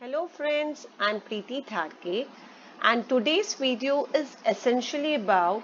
Hello friends, I'm Preeti Thadke and today's video is essentially about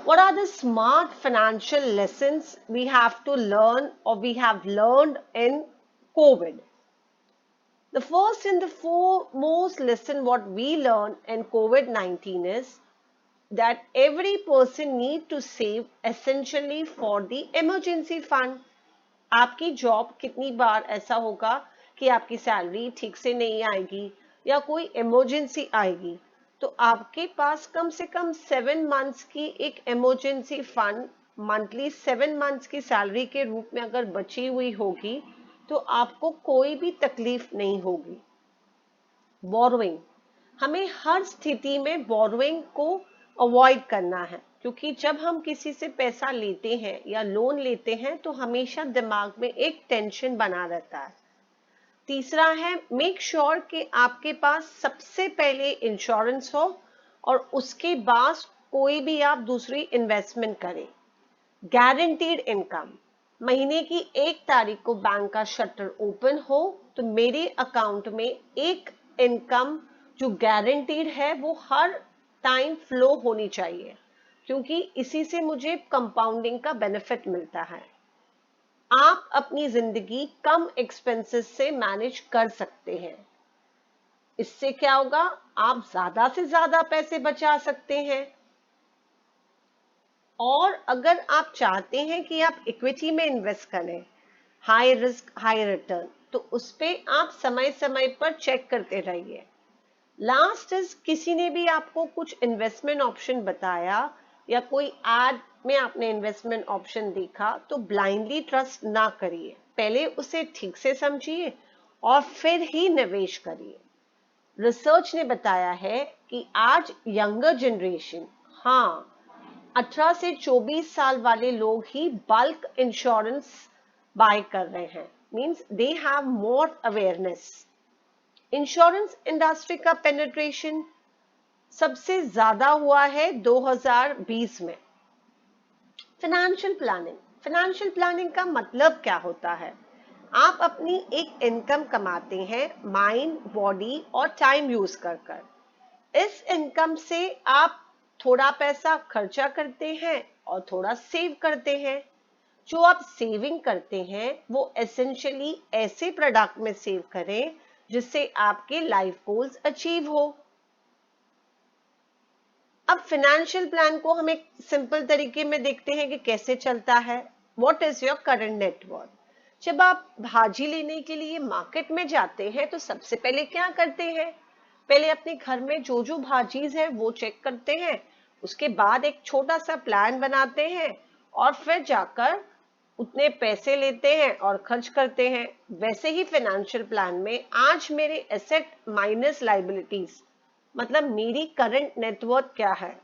what are the smart financial lessons we have to learn or we have learned in COVID. The first and the foremost lesson what we learned in COVID-19 is that every person need to save essentially for the emergency fund. आपकी job कितनी बार ऐसा होगा कि आपकी salary ठीक से नहीं आएगी या कोई इमरजेंसी आएगी, तो आपके पास कम से कम 7 मंथ्स की एक इमरजेंसी फंड मंथली 7 मंथ्स की सैलरी के रूप में अगर बची हुई होगी तो आपको कोई भी तकलीफ नहीं होगी। बोरोइंग, हमें हर स्थिति में बोरोइंग को अवॉइड करना है, क्योंकि जब हम किसी से पैसा लेते हैं या लोन लेते हैं तो हमेशा दिमाग में एक टेंशन बना रहता है। तीसरा है मेक श्योर कि आपके पास सबसे पहले इंश्योरेंस हो और उसके बाद कोई भी आप दूसरी इन्वेस्टमेंट करें। गारंटीड इनकम, महीने की 1 तारीख को बैंक का शटर ओपन हो तो मेरे अकाउंट में एक इनकम जो गारंटीड है वो हर टाइम फ्लो होनी चाहिए, क्योंकि इसी से मुझे कंपाउंडिंग का बेनिफिट मिलता है। आप अपनी जिंदगी कम एक्सपेंसेस से मैनेज कर सकते हैं। इससे क्या होगा, आप ज्यादा से ज्यादा पैसे बचा सकते हैं। और अगर आप चाहते हैं कि आप इक्विटी में इन्वेस्ट करें, हाई रिस्क हाई रिटर्न, तो उस पे आप समय समय पर चेक करते रहिए। लास्ट इज, किसी ने भी आपको कुछ इन्वेस्टमेंट ऑप्शन बताया या कोई एड में आपने इन्वेस्टमेंट ऑप्शन देखा तो ब्लाइंडली ट्रस्ट ना करिए, पहले उसे ठीक से समझिए और फिर ही निवेश करिए। रिसर्च ने बताया है कि आज यंगर जनरेशन, हाँ, 18 से 24 साल वाले लोग ही बल्क इंश्योरेंस बाय कर रहे हैं, means they have more awareness. Insurance industry का पेनिट्रेशन सबसे ज्यादा हुआ है 2020 में। फाइनेंशियल प्लानिंग का मतलब क्या होता है? आप अपनी एक इनकम कमाते हैं माइंड, बॉडी और टाइम यूज कर कर। इस इनकम से आप थोड़ा पैसा खर्चा करते हैं और थोड़ा सेव करते हैं। जो आप सेविंग करते हैं वो एसेंशियली ऐसे प्रोडक्ट में सेव करें जिससे आपके लाइफ गोल्स अचीव हो। अब फाइनेंशियल प्लान को हम एक सिंपल तरीके में देखते हैं कि कैसे चलता है। What is your current net worth? जब आप भाजी लेने के लिए मार्केट में जाते हैं तो सबसे पहले क्या करते हैं? पहले अपने घर में जो जो भाजीज है वो चेक करते हैं, उसके बाद एक छोटा सा प्लान बनाते हैं और फिर जाकर उतने पैसे लेते हैं और खर्च करते हैं। वैसे ही फाइनेंशियल प्लान में आज मेरे एसेट माइनस लाइबिलिटीज, मतलब मेरी करंट नेटवर्थ क्या है,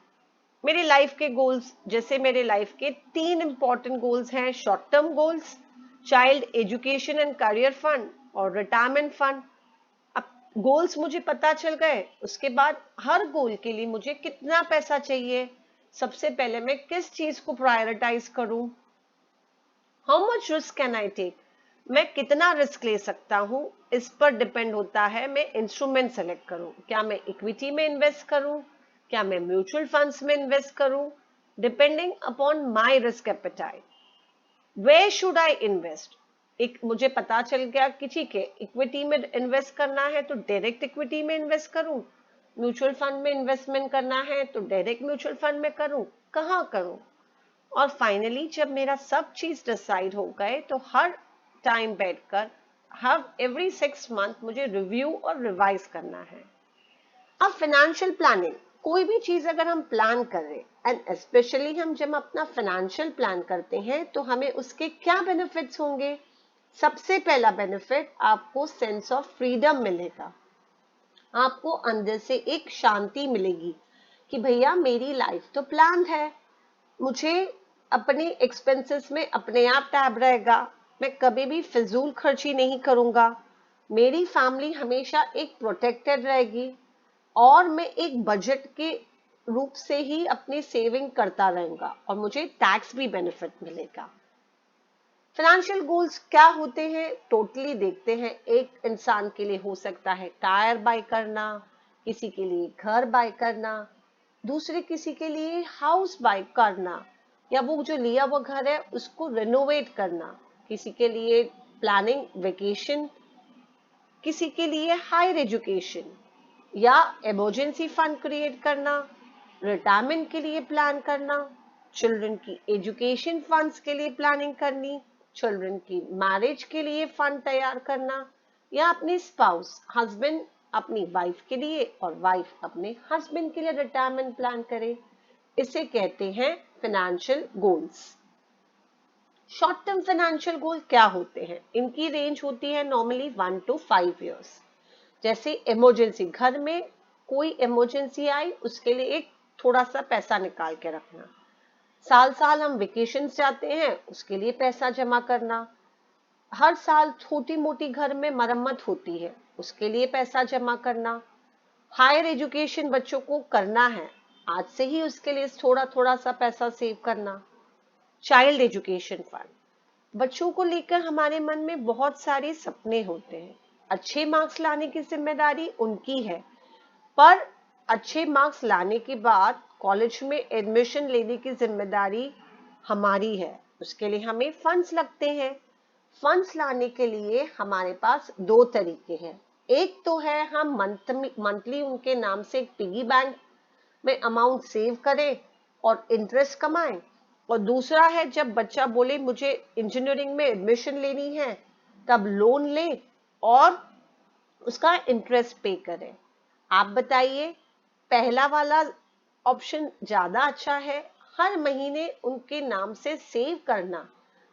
मेरे लाइफ के गोल्स, जैसे मेरे लाइफ के 3 इंपॉर्टेंट गोल्स हैं। Short term goals, child education and career fund और रिटायरमेंट फंड। अब गोल्स मुझे पता चल गए, उसके बाद हर गोल के लिए मुझे कितना पैसा चाहिए, सबसे पहले मैं किस चीज को प्रायोरिटाइज करूं, how much risk can I take, मैं कितना रिस्क ले सकता हूं, इस पर डिपेंड होता है मैं इंस्ट्रूमेंट सेलेक्ट करूं। क्या मैं इक्विटी में इन्वेस्ट करूं, क्या मैं म्यूचुअल फंड्स में इन्वेस्ट करूं, depending upon my risk appetite. Where should I invest? एक मुझे पता चल गया कि ठीक है, इक्विटी में इन्वेस्ट करना है तो डायरेक्ट इक्विटी में इन्वेस्ट करूं, म्यूचुअल फंड में इन्वेस्टमेंट करना है तो डायरेक्ट म्यूचुअल फंड में करूं, कहां करूं? और फाइनली जब मेरा सब चीज डिसाइड हो गए तो हर टाइम बैठकर हर एवरी 6 मंथ मुझे रिव्यू और रिवाइज करना है। अब फाइनेंशियल प्लानिंग, कोई भी चीज अगर हम प्लान कर रहे हैं एंड स्पेशली हम जब अपना फाइनेंशियल प्लान करते हैं तो हमें उसके क्या बेनिफिट्स होंगे? सबसे पहला बेनिफिट, आपको सेंस ऑफ फ्रीडम मिलेगा। आपको अंदर से एक शांति मिलेगी कि भैया मेरी लाइफ तो प्लान है, मुझे अपने एक्सपेंसेस में अपने आप टैब रहेगा, मैं कभी भी फिजूल खर्ची नहीं करूंगा, मेरी फैमिली हमेशा एक प्रोटेक्टेड रहेगी और मैं एक बजट के रूप से ही अपनी सेविंग करता रहूंगा और मुझे टैक्स भी बेनिफिट मिलेगा। फाइनेंशियल गोल्स क्या होते हैं टोटली देखते हैं। एक इंसान के लिए हो सकता है टायर बाय करना, किसी के लिए घर बाय करना, दूसरे किसी के लिए हाउस बाय करना, या वो जो लिया हुआ घर है उसको रिनोवेट करना, किसी के लिए प्लानिंग वेकेशन, किसी के लिए हायर एजुकेशन, या इमरजेंसी फंड क्रिएट करना, रिटायरमेंट के लिए प्लान करना, चिल्ड्रन की एजुकेशन फंड्स के लिए प्लानिंग करनी, चिल्ड्रन की मैरिज के लिए फंड तैयार करना, या अपने स्पाउस हस्बैंड अपनी वाइफ के लिए और वाइफ अपने हस्बैंड के लिए रिटायरमेंट प्लान करे। इसे कहते हैं financial goals. Short term financial goal क्या होते हैं? इनकी रेंज होती है नॉर्मली 1 to 5 years। जैसे इमरजेंसी, घर में कोई इमरजेंसी आई उसके लिए एक थोड़ा सा पैसा निकाल के रखना, साल साल हम वेकेशन जाते हैं उसके लिए पैसा जमा करना, हर साल छोटी मोटी घर में मरम्मत होती है उसके लिए पैसा जमा करना, हायर एजुकेशन बच्चों को करना है आज से ही उसके लिए थोड़ा थोड़ा सा पैसा सेव करना, चाइल्ड एजुकेशन फंड। बच्चों को लेकर हमारे मन में बहुत सारे सपने होते हैं, अच्छे मार्क्स लाने की जिम्मेदारी उनकी है, पर अच्छे मार्क्स लाने के बाद कॉलेज में एडमिशन लेने की जिम्मेदारी हमारी है, उसके लिए हमें फंड्स लगते हैं। फंड्स लाने के लिए हमारे पास दो तरीके हैं। एक तो है हम मंथली उनके नाम से एक पिगी बैंक में अमाउंट सेव करें और इंटरेस्ट कमाएं, और दूसरा है जब बच्चा बोले मुझे इंजीनियरिंग में एडमिशन लेनी है तब लोन ले और उसका इंटरेस्ट पे करें। आप बताइए पहला वाला ऑप्शन ज्यादा अच्छा है, हर महीने उनके नाम से सेव करना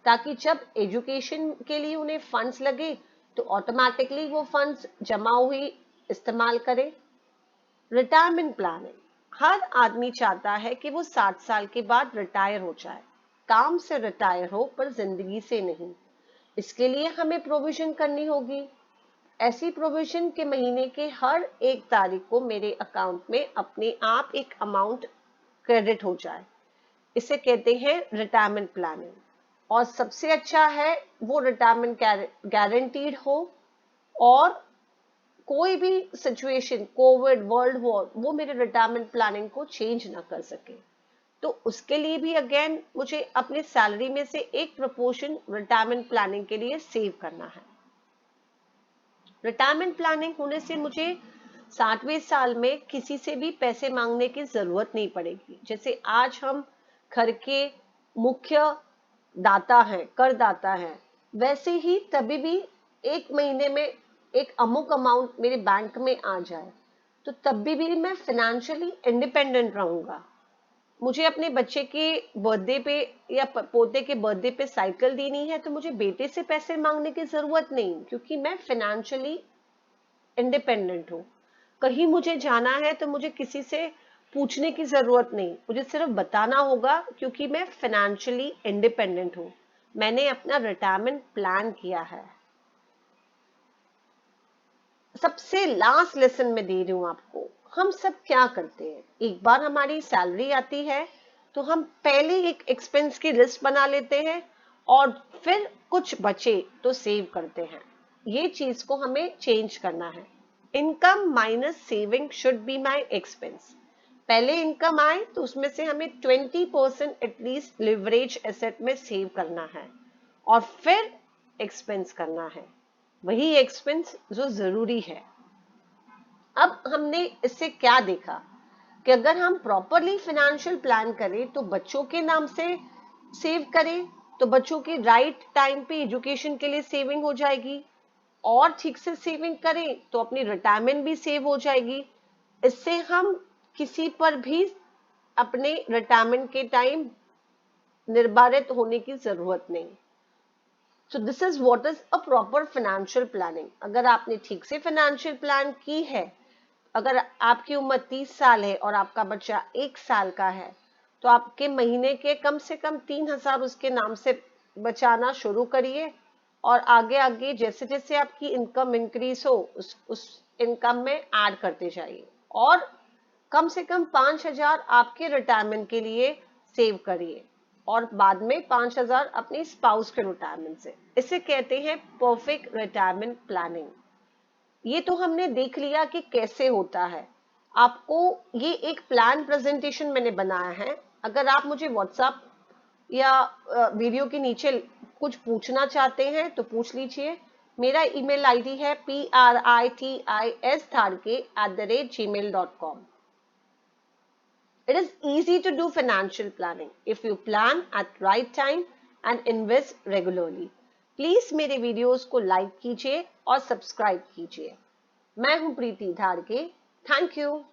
ताकि जब एजुकेशन के लिए उन्हें फंड्स लगे तो ऑटोमेटिकली वो फंड्स जमा हुई इस्तेमाल करें। रिटायरमेंट प्लानिंग, हर आदमी चाहता है कि वो 60 साल के बाद रिटायर हो जाए, काम से रिटायर हो पर जिंदगी से नहीं। इसके लिए हमें प्रोविजन करनी होगी। ऐसी प्रोविजन के महीने के हर एक तारीख को मेरे अकाउंट में अपने आप एक अमाउंट क्रेडिट हो जाए, इसे कहते हैं रिटायरमेंट प्लानिंग। और सबसे अच्छा है वो रिटायरमेंट गारंटीड हो और कोई भी सिचुएशन, कोविड, वर्ल्ड वॉर, वो मेरे रिटायरमेंट प्लानिंग को चेंज ना कर सके। तो उसके लिए भी अगेन मुझे अपनी सैलरी में से एक प्रोपोर्शन रिटायरमेंट प्लानिंग के लिए सेव करना है। रिटायरमेंट प्लानिंग होने से मुझे 60वें साल में किसी से भी पैसे मांगने की जरूरत नहीं पड़ेगी। जैसे आज हम घर के मुख्य दाता हैं, करदाता हैं, वैसे ही तभी भी एक महीने में एक अमुक अमाउंट मेरे बैंक में आ जाए तो तब भी मैं फाइनेंशियली इंडिपेंडेंट रहूंगा। मुझे अपने बच्चे के बर्थडे पे या पोते के बर्थडे पे साइकिल देनी है तो मुझे बेटे से पैसे मांगने की जरूरत नहीं, क्योंकि मैं फाइनेंशियली इंडिपेंडेंट हूँ। कहीं मुझे जाना है तो मुझे किसी से पूछने की जरूरत नहीं, मुझे सिर्फ बताना होगा क्योंकि मैं फाइनेंशियली इंडिपेंडेंट हूँ, मैंने अपना रिटायरमेंट प्लान किया है। सबसे लास्ट लेसन में दे रही हूं आपको, हम सब क्या करते हैं, एक बार हमारी सैलरी आती है तो हम पहले एक एक्सपेंस की लिस्ट बना लेते हैं और फिर कुछ बचे तो सेव करते हैं। ये चीज को हमें चेंज करना है। Income minus saving should be my expense. पहले इनकम आए तो उसमें से हमें 20% एटलीस्ट लिवरेज एसेट में सेव करना है और फिर एक्सपेंस करना है, वही एक्सपेंस जो जरूरी है। अब हमने इससे क्या देखा कि अगर हम प्रॉपरली फाइनेंशियल प्लान करें तो बच्चों के नाम से सेव करें तो बच्चों के राइट टाइम पे एजुकेशन के लिए सेविंग हो जाएगी, और ठीक से सेविंग करें तो अपनी रिटायरमेंट भी सेव हो जाएगी। इससे हम किसी पर भी अपने रिटायरमेंट के टाइम निर्धारित होने की जरूरत नहीं। So this is what is a proper financial planning. अगर आपने ठीक से फाइनेंशियल प्लान की है, अगर आपकी उम्र 30 साल है और आपका बच्चा 1 साल का है तो आपके महीने के कम से कम 3,000 उसके नाम से बचाना शुरू करिए, और आगे आगे जैसे जैसे आपकी इनकम इंक्रीज हो उस इनकम में ऐड करते जाइए, और कम से कम 5,000 आपके रिटायरमेंट के लिए सेव करिए। और बाद में 5,000 अपनी स्पाउस के रिटायरमेंट से। इसे कहते हैं परफेक्ट रिटायरमेंट प्लानिंग। ये तो हमने देख लिया कि कैसे होता है। आपको ये एक प्लान प्रेजेंटेशन मैंने बनाया है। अगर आप मुझे व्हाट्सएप या वीडियो के नीचे कुछ पूछना चाहते हैं तो पूछ लीजिए। मेरा ईमेल आईडी है pritis@gmail.com. It is easy to do financial planning if you plan at right time and invest regularly. Please मेरे वीडियोस को लाइक कीजिए और सब्सक्राइब कीजिए। मैं हूं प्रीति धारके। Thank you.